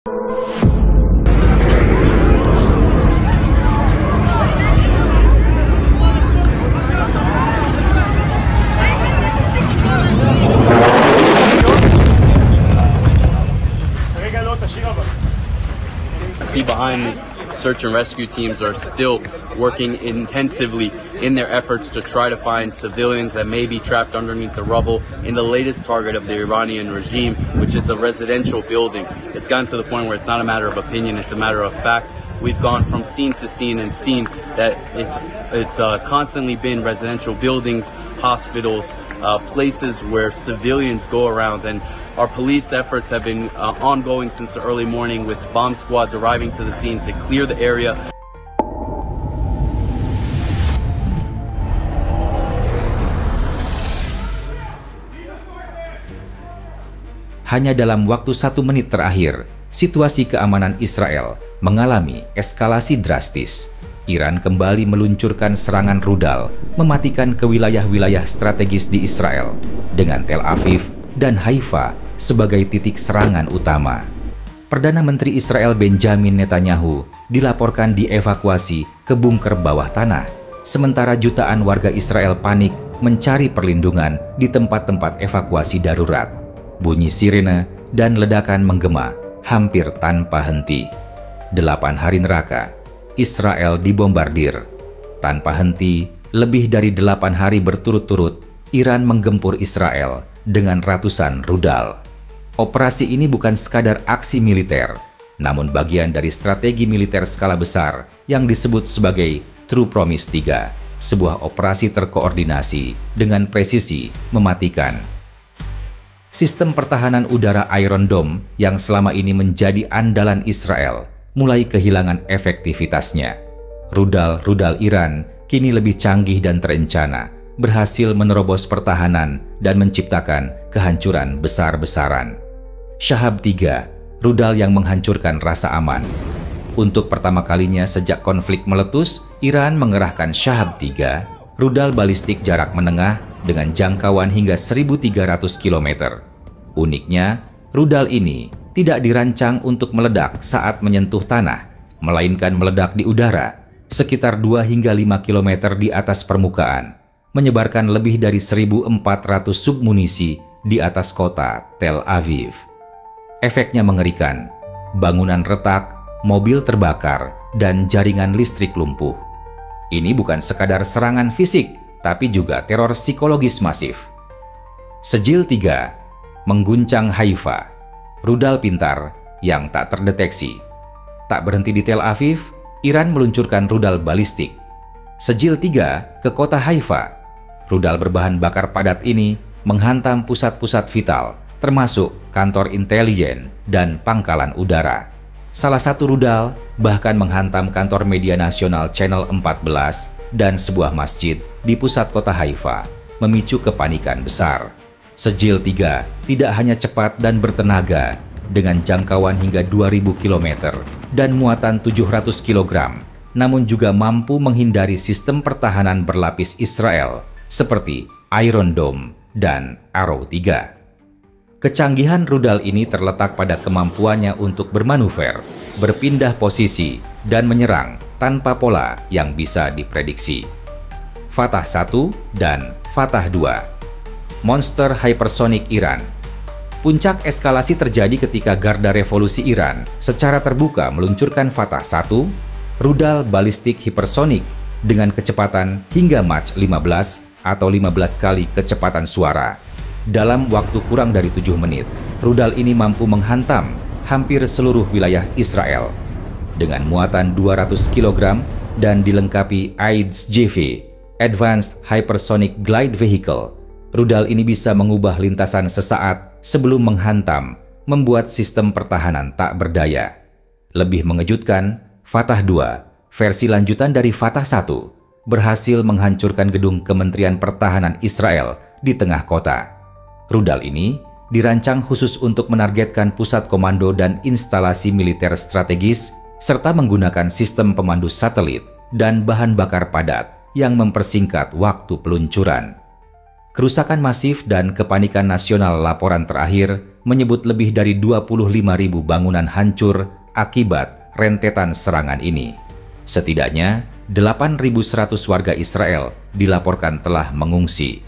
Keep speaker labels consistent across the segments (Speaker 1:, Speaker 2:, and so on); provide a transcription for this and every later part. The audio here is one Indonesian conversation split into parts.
Speaker 1: See behind me, search and rescue teams are still working intensively in their efforts to try to find civilians that may be trapped underneath the rubble in the latest target of the Iranian regime, which is a residential building. It's gotten to the point where it's not a matter of opinion, it's a matter of fact. We've gone from scene to scene and seen that it's constantly been residential buildings, hospitals, places where civilians go around, and our police efforts have been ongoing since the early morning, with bomb squads arriving to the scene to clear the area.
Speaker 2: Hanya dalam waktu 1 menit terakhir, situasi keamanan Israel mengalami eskalasi drastis. Iran kembali meluncurkan serangan rudal, mematikan ke wilayah-wilayah strategis di Israel, dengan Tel Aviv dan Haifa sebagai titik serangan utama. Perdana Menteri Israel Benjamin Netanyahu dilaporkan dievakuasi ke bunker bawah tanah, sementara jutaan warga Israel panik mencari perlindungan di tempat-tempat evakuasi darurat. Bunyi sirene dan ledakan menggema hampir tanpa henti. 8 hari neraka, Israel dibombardir. Tanpa henti, lebih dari 8 hari berturut-turut, Iran menggempur Israel dengan ratusan rudal. Operasi ini bukan sekadar aksi militer, namun bagian dari strategi militer skala besar yang disebut sebagai True Promise 3, sebuah operasi terkoordinasi dengan presisi mematikan. Sistem pertahanan udara Iron Dome yang selama ini menjadi andalan Israel mulai kehilangan efektivitasnya. Rudal-rudal Iran kini lebih canggih dan terencana, berhasil menerobos pertahanan dan menciptakan kehancuran besar-besaran. Shahab 3, rudal yang menghancurkan rasa aman. Untuk pertama kalinya sejak konflik meletus, Iran mengerahkan Shahab 3, rudal balistik jarak menengah dengan jangkauan hingga 1.300 km. Uniknya, rudal ini tidak dirancang untuk meledak saat menyentuh tanah, melainkan meledak di udara, sekitar 2 hingga 5 km di atas permukaan, menyebarkan lebih dari 1.400 submunisi di atas kota Tel Aviv. Efeknya mengerikan, bangunan retak, mobil terbakar, dan jaringan listrik lumpuh. Ini bukan sekadar serangan fisik, tapi juga teror psikologis masif. Sejil 3, mengguncang Haifa, rudal pintar yang tak terdeteksi. Tak berhenti di Tel Aviv, Iran meluncurkan rudal balistik. Sejil 3 ke kota Haifa. Rudal berbahan bakar padat ini menghantam pusat-pusat vital, termasuk kantor intelijen dan pangkalan udara. Salah satu rudal bahkan menghantam kantor media nasional Channel 14 dan sebuah masjid di pusat kota Haifa, memicu kepanikan besar. Sejil 3 tidak hanya cepat dan bertenaga, dengan jangkauan hingga 2.000 km dan muatan 700 kg, namun juga mampu menghindari sistem pertahanan berlapis Israel seperti Iron Dome dan Arrow 3. Kecanggihan rudal ini terletak pada kemampuannya untuk bermanuver, berpindah posisi, dan menyerang tanpa pola yang bisa diprediksi. Fatah 1 dan Fatah 2. Monster Hypersonic Iran. Puncak eskalasi terjadi ketika Garda Revolusi Iran secara terbuka meluncurkan Fatah 1, rudal balistik hipersonik dengan kecepatan hingga Mach 15 atau 15 kali kecepatan suara. Dalam waktu kurang dari 7 menit, rudal ini mampu menghantam hampir seluruh wilayah Israel. Dengan muatan 200 kg dan dilengkapi IDS-JV, Advanced Hypersonic Glide Vehicle, rudal ini bisa mengubah lintasan sesaat sebelum menghantam, membuat sistem pertahanan tak berdaya. Lebih mengejutkan, Fatah 2, versi lanjutan dari Fatah 1, berhasil menghancurkan gedung Kementerian Pertahanan Israel di tengah kota. Rudal ini dirancang khusus untuk menargetkan pusat komando dan instalasi militer strategis, serta menggunakan sistem pemandu satelit dan bahan bakar padat yang mempersingkat waktu peluncuran. Kerusakan masif dan kepanikan nasional laporan terakhir menyebut lebih dari 25.000 bangunan hancur akibat rentetan serangan ini. Setidaknya 8.100 warga Israel dilaporkan telah mengungsi.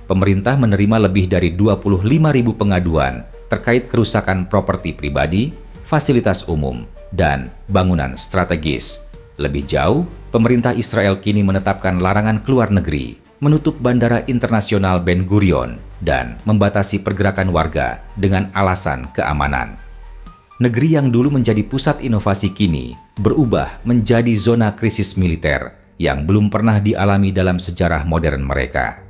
Speaker 2: Pemerintah menerima lebih dari 25.000 pengaduan terkait kerusakan properti pribadi, fasilitas umum, dan bangunan strategis. Lebih jauh, pemerintah Israel kini menetapkan larangan keluar negeri, menutup Bandara Internasional Ben Gurion, dan membatasi pergerakan warga dengan alasan keamanan. Negeri yang dulu menjadi pusat inovasi kini berubah menjadi zona krisis militer yang belum pernah dialami dalam sejarah modern mereka.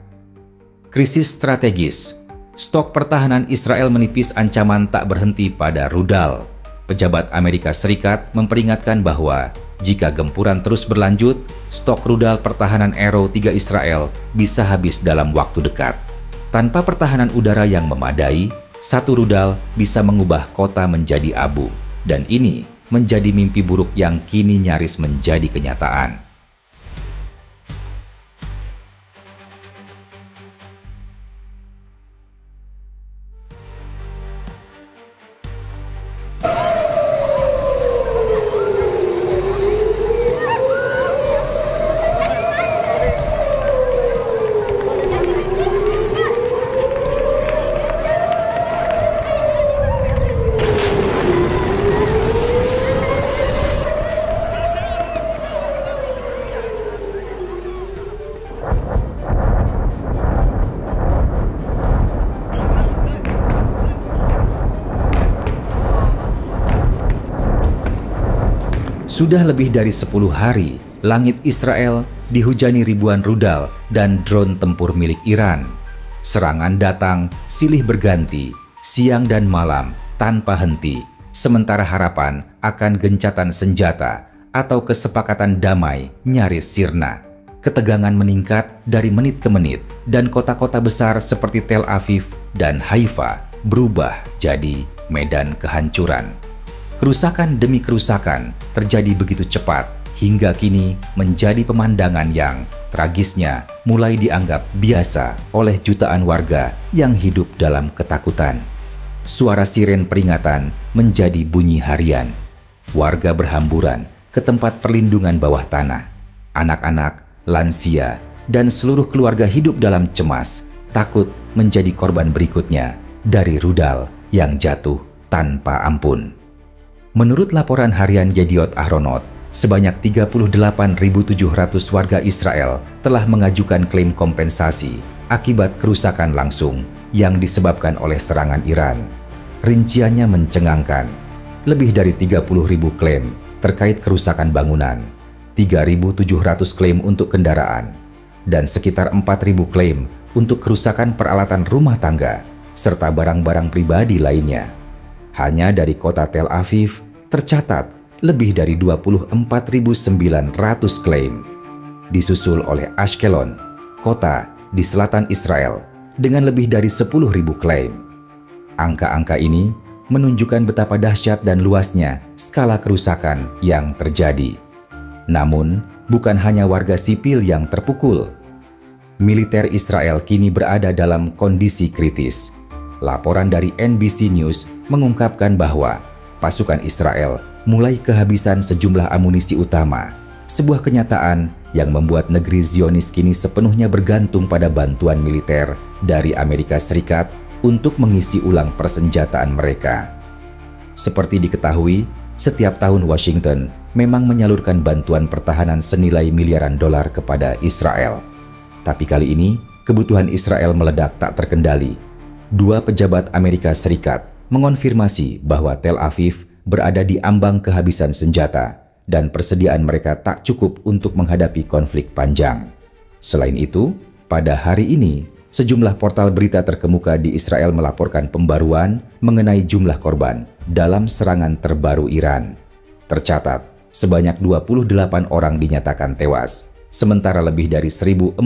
Speaker 2: Krisis strategis. Stok pertahanan Israel menipis, ancaman tak berhenti pada rudal. Pejabat Amerika Serikat memperingatkan bahwa jika gempuran terus berlanjut, stok rudal pertahanan Arrow 3 Israel bisa habis dalam waktu dekat. Tanpa pertahanan udara yang memadai, satu rudal bisa mengubah kota menjadi abu. Dan ini menjadi mimpi buruk yang kini nyaris menjadi kenyataan. Sudah lebih dari 10 hari, langit Israel dihujani ribuan rudal dan drone tempur milik Iran. Serangan datang silih berganti, siang dan malam tanpa henti, sementara harapan akan gencatan senjata atau kesepakatan damai nyaris sirna. Ketegangan meningkat dari menit ke menit, dan kota-kota besar seperti Tel Aviv dan Haifa berubah jadi medan kehancuran. Kerusakan demi kerusakan terjadi begitu cepat hingga kini menjadi pemandangan yang tragisnya mulai dianggap biasa oleh jutaan warga yang hidup dalam ketakutan. Suara siren peringatan menjadi bunyi harian. Warga berhamburan ke tempat perlindungan bawah tanah. Anak-anak, lansia, dan seluruh keluarga hidup dalam cemas, takut menjadi korban berikutnya dari rudal yang jatuh tanpa ampun. Menurut laporan harian Yediot Ahronot, sebanyak 38.700 warga Israel telah mengajukan klaim kompensasi akibat kerusakan langsung yang disebabkan oleh serangan Iran. Rinciannya mencengangkan, lebih dari 30.000 klaim terkait kerusakan bangunan, 3.700 klaim untuk kendaraan, dan sekitar 4.000 klaim untuk kerusakan peralatan rumah tangga, serta barang-barang pribadi lainnya. Hanya dari kota Tel Aviv tercatat lebih dari 24.900 klaim. Disusul oleh Ashkelon, kota di selatan Israel, dengan lebih dari 10.000 klaim. Angka-angka ini menunjukkan betapa dahsyat dan luasnya skala kerusakan yang terjadi. Namun, bukan hanya warga sipil yang terpukul. Militer Israel kini berada dalam kondisi kritis. Laporan dari NBC News mengungkapkan bahwa pasukan Israel mulai kehabisan sejumlah amunisi utama, sebuah kenyataan yang membuat negeri Zionis kini sepenuhnya bergantung pada bantuan militer dari Amerika Serikat untuk mengisi ulang persenjataan mereka. Seperti diketahui, setiap tahun Washington memang menyalurkan bantuan pertahanan senilai miliaran dolar kepada Israel. Tapi kali ini, kebutuhan Israel meledak tak terkendali. Dua pejabat Amerika Serikat mengonfirmasi bahwa Tel Aviv berada di ambang kehabisan senjata dan persediaan mereka tak cukup untuk menghadapi konflik panjang. Selain itu, pada hari ini, sejumlah portal berita terkemuka di Israel melaporkan pembaruan mengenai jumlah korban dalam serangan terbaru Iran. Tercatat, sebanyak 28 orang dinyatakan tewas, sementara lebih dari 1.470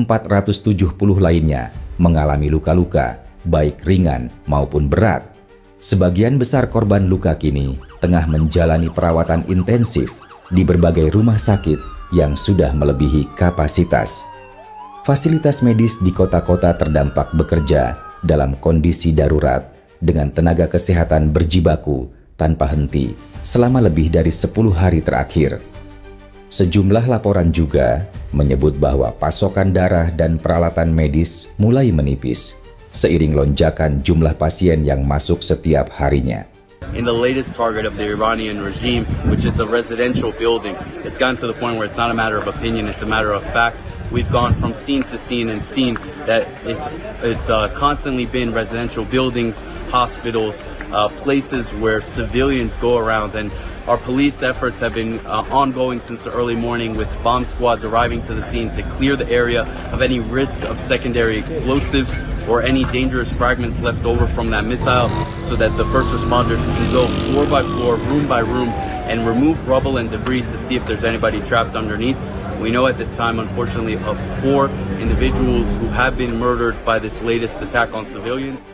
Speaker 2: lainnya mengalami luka-luka, baik ringan maupun berat. Sebagian besar korban luka kini tengah menjalani perawatan intensif di berbagai rumah sakit yang sudah melebihi kapasitas. fasilitas medis di kota-kota terdampak bekerja dalam kondisi darurat dengan tenaga kesehatan berjibaku tanpa henti selama lebih dari 10 hari terakhir. Sejumlah laporan juga menyebut bahwa pasokan darah dan peralatan medis mulai menipis seiring lonjakan jumlah pasien yang masuk setiap harinya.
Speaker 1: In the latest target of the Iranian regime, which is a residential building, it's gotten to the point where it's not a matter of opinion, it's a matter of fact. We've gone from scene to scene and seen that it's constantly been residential buildings, hospitals, places where civilians go around, and our police efforts have been ongoing since the early morning, with bomb squads arriving to the scene to clear the area of any risk of secondary explosives or any dangerous fragments left over from that missile, so that the first responders can go floor by floor, room by room, and remove rubble and debris to see if there's anybody trapped underneath. We know at this time, unfortunately, of 4 individuals who have been murdered by this latest attack on civilians.